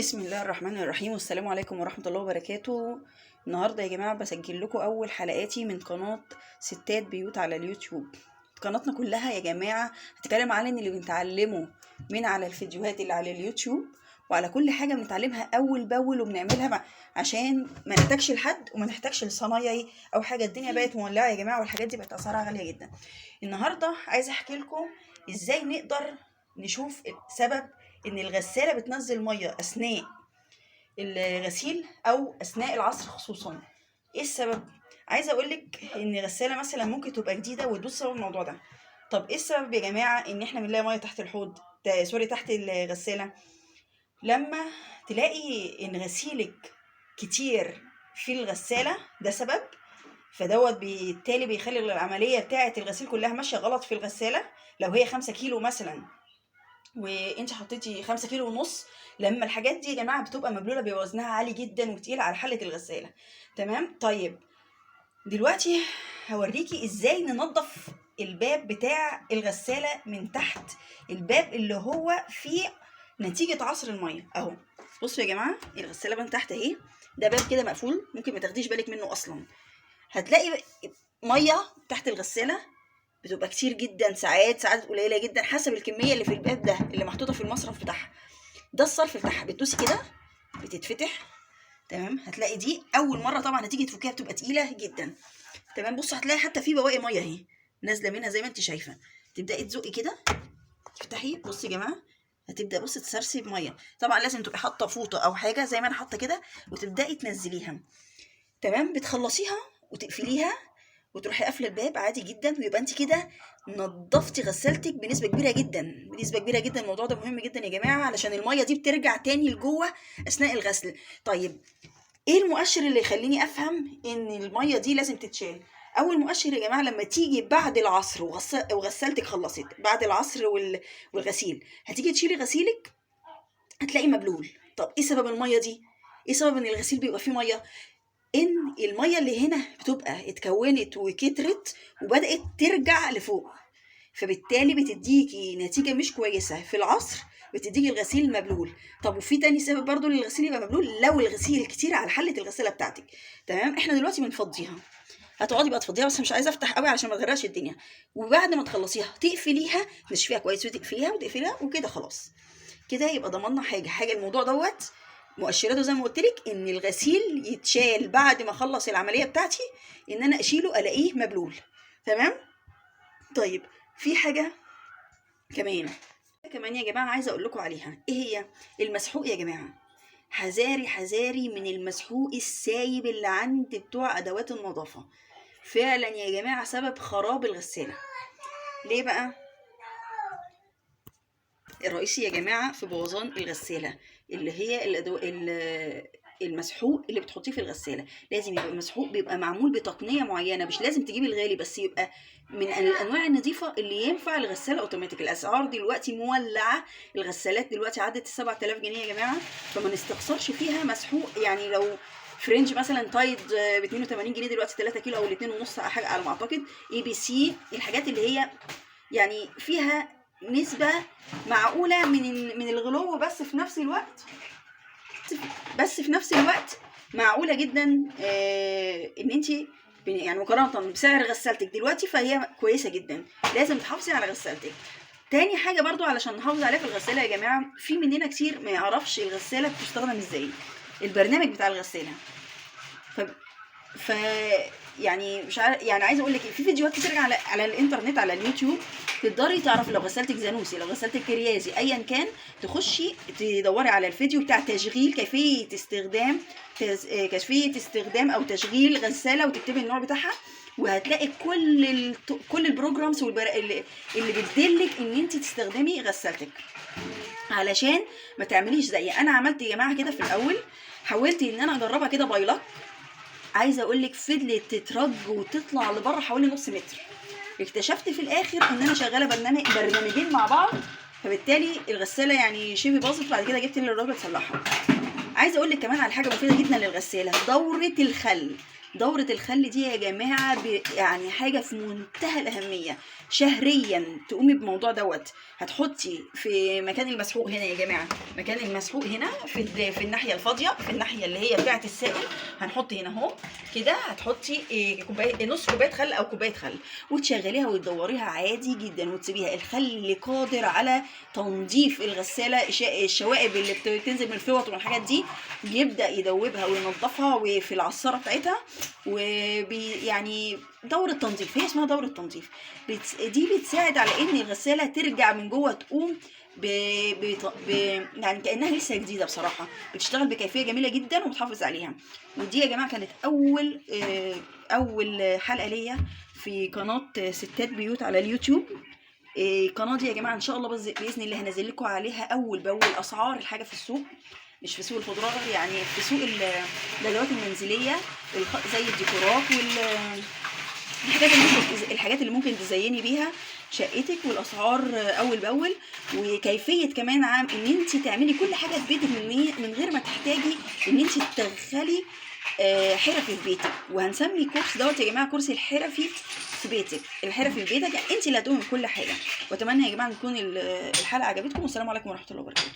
بسم الله الرحمن الرحيم، والسلام عليكم ورحمة الله وبركاته. النهاردة يا جماعة بسجل لكم أول حلقاتي من قناة ستات بيوت على اليوتيوب. قناتنا كلها يا جماعة هتكلم عن اللي بنتعلمه من على الفيديوهات اللي على اليوتيوب، وعلى كل حاجة بنتعلمها أول بأول وبنعملها عشان ما نحتاجش لحد وما نحتاجش لصنايعي أو حاجة. الدنيا بقت مولعة يا جماعة، والحاجات دي بقت أسعارها غالية جدا. النهاردة عايزة أحكي لكم إزاي نقدر نشوف سبب ان الغسالة بتنزل مية اثناء الغسيل او اثناء العصر خصوصا. ايه السبب؟ عايزه اقولك ان غسالة مثلا ممكن تبقى جديدة وتبص سبب الموضوع ده. طب ايه السبب يا جماعة ان احنا بنلاقي مية تحت الحوض تحت الغسالة؟ لما تلاقي ان غسيلك كتير في الغسالة ده سبب، فدوت بالتالي بيخلي العملية بتاعة الغسيل كلها ماشية غلط في الغسالة. لو هي 5 كيلو مثلا وانت حطيتي 5 كيلو ونص، لما الحاجات دي يا جماعه بتبقى مبلوله بيبقى وزنها عالي جدا وتقيل على حله الغساله. تمام. طيب دلوقتي هوريكي ازاي ننظف الباب بتاع الغساله من تحت، الباب اللي هو فيه نتيجه عصر الميه اهو. بصوا يا جماعه، الغساله من تحت اهي، ده باب كده مقفول ممكن ما تاخديش بالك منه اصلا. هتلاقي ميه تحت الغساله بتبقى كتير جدا، ساعات قليله جدا حسب الكميه اللي في الباب ده اللي محطوطه في المصرف بتاعها. ده الصرف بتاعها، بتدوسي كده بتتفتح. تمام. هتلاقي دي اول مره طبعا هتيجي تفكيها بتبقى تقيله جدا. تمام. بصوا هتلاقي حتى في بواقي ميه اهي نازله منها زي ما انت شايفه. تبداي تزقي كده تفتحي. بصي يا جماعه، هتبدا بصي تسرسي بميه. طبعا لازم تبقي حاطه فوطه او حاجه زي ما انا حاطه كده وتبداي تنزليها. تمام. بتخلصيها وتقفليها وتروحي قافله الباب عادي جدا، ويبقى انت كده نظفتي غسالتك بنسبه كبيره جدا، بنسبه كبيره جدا. الموضوع ده مهم جدا يا جماعه علشان الميه دي بترجع تاني لجوه اثناء الغسل. طيب ايه المؤشر اللي يخليني افهم ان الميه دي لازم تتشال؟ اول مؤشر يا جماعه لما تيجي بعد العصر وغسالتك خلصت، بعد العصر والغسيل هتيجي تشيلي غسيلك هتلاقي مبلول. طب ايه سبب الميه دي؟ ايه سبب ان الغسيل بيبقى فيه ميه؟ ان الميه اللي هنا بتبقى اتكونت وكترت وبدات ترجع لفوق، فبالتالي بتديكي نتيجه مش كويسه في العصر، بتديكي الغسيل مبلول. طب وفي تاني سبب برضو للغسيل يبقى مبلول، لو الغسيل كتير على حله الغساله بتاعتك. تمام. احنا دلوقتي بنفضيها، هتقعدي بقى تفضيها بس مش عايزه افتح قوي عشان ما تغرقش الدنيا. وبعد ما تخلصيها تقفليها، تشفيها كويس وتقفليها وكده خلاص. كده يبقى ضمننا حاجه الموضوع دوت مؤشراته زي ما قلت لك ان الغسيل يتشال بعد ما اخلص العمليه بتاعتي، ان انا اشيله الاقيه مبلول. تمام. طيب في حاجه كمان يا جماعه عايزه اقول لكم عليها، ايه هي؟ المسحوق يا جماعه. حذاري حذاري من المسحوق السايب اللي عند بتوع ادوات النظافه. فعلا يا جماعه سبب خراب الغساله. ليه بقى؟ الرئيسي يا جماعه في بوظان الغساله اللي هي المسحوق اللي بتحطيه في الغساله. لازم يبقى المسحوق بيبقى معمول بتقنيه معينه، مش لازم تجيبي الغالي، بس يبقى من الانواع النظيفه اللي ينفع الغساله اوتوماتيك. الاسعار دلوقتي مولعه، الغسالات دلوقتي عدت 7000 جنيه يا جماعه، فما نستخسرش فيها مسحوق. يعني لو فرنج مثلا تايد ب 82 جنيه دلوقتي 3 كيلو او 2 ونص حاجه على ما اعتقد. اي بي سي، الحاجات اللي هي يعني فيها نسبة معقولة من الغلو، بس في نفس الوقت معقولة جدا. ان انت يعني مقارنة بسعر غسالتك دلوقتي فهي كويسة جدا. لازم تحافظي على غسالتك. تاني حاجة برضو علشان نحافظ عليها في الغسالة يا جماعة، في مننا كتير ما يعرفش الغسالة بتستخدم ازاي، البرنامج بتاع الغسالة. ف يعني مش عارف، يعني عايزه اقول لك في فيديوهات كتير على الانترنت على اليوتيوب تقدري تعرفي لو غسالتك زانوسي لو غسالتك كريازي ايا كان، تخشي تدوري على الفيديو بتاع تشغيل كيفيه استخدام او تشغيل غساله وتكتبي النوع بتاعها، وهتلاقي كل البروجرامز اللي بتدلك ان انت تستخدمي غسالتك علشان ما تعمليش زي انا عملت يا جماعه كده. في الاول حاولت ان انا اجربها كده بايلك، عايزه اقول لك فضلت تترج وتطلع لبره حوالي نص متر. اكتشفت في الاخر ان انا شغاله برنامجين مع بعض، فبالتالي الغساله يعني شبه باظت. بعد كده جبت للراجل تصلحها. عايزه اقول لك كمان على حاجه مفيده جدا للغساله، دوره الخل دي يا جماعه يعني حاجه في منتهى الاهميه. شهريا تقومي بموضوع دوت. هتحطي في مكان المسحوق هنا يا جماعه، مكان المسحوق هنا في الناحيه الفاضيه، في الناحيه اللي هي بتاعه السائل، هنحط هنا اهو كده. هتحطي كوبايه، نص كوبايه خل او كوبايه خل، وتشغليها وتدوريها عادي جدا وتسيبيها. الخل قادر على تنظيف الغساله، الشوائب اللي بتنزل من الفوط ومن الحاجات دي بيبدا يدوبها وينظفها، وفي العصاره بتاعتها. يعني دورة تنظيف، هي اسمها دورة تنظيف. دي بتساعد على ان الغسالة ترجع من جوه تقوم يعني كأنها لسه جديدة بصراحة. بتشتغل بكيفية جميلة جدا وبتحافظ عليها. ودي يا جماعة كانت أول حلقة ليا في قناة ستات بيوت على اليوتيوب. القناة دي يا جماعة إن شاء الله بإذن الله هنزل لكم عليها أول بأول أسعار الحاجة في السوق، مش في سوق الخضروات، يعني في سوق الأدوات المنزلية، زي الديكورات الحاجات اللي ممكن تزيني بيها شقتك، والاسعار اول باول، وكيفيه كمان ان انت تعملي كل حاجه في بيتك من غير ما تحتاجي ان انت تدخلي حرفي في بيتك. وهنسمي الكورس دوت يا جماعه كورس الحرفي في بيتك. الحرفي في بيتك يعني انت اللي هتقومي بكل حاجه. واتمنى يا جماعه تكون الحلقه عجبتكم، والسلام عليكم ورحمه الله وبركاته.